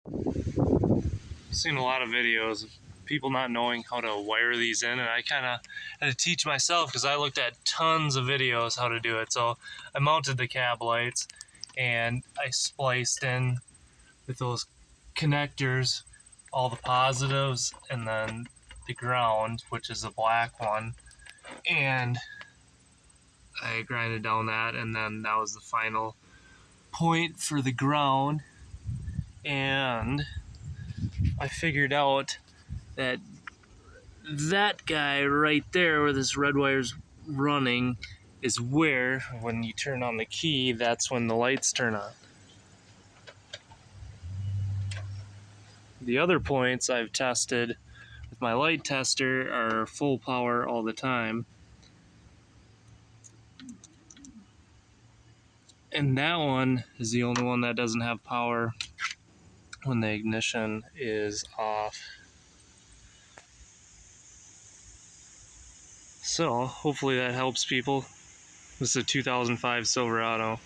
I've seen a lot of videos of people not knowing how to wire these in, and I kind of had to teach myself because I looked at tons of videos how to do it. So I mounted the cab lights and I spliced in with those connectors all the positives and then the ground, which is the black one, and I grinded down that, and then that was the final point for the ground. And I figured out that that guy right there where this red wire's running is where, when you turn on the key, that's when the lights turn on. The other points I've tested with my light tester are full power all the time. And that one is the only one that doesn't have power when the ignition is off. So hopefully that helps people. This is a 2005 Silverado.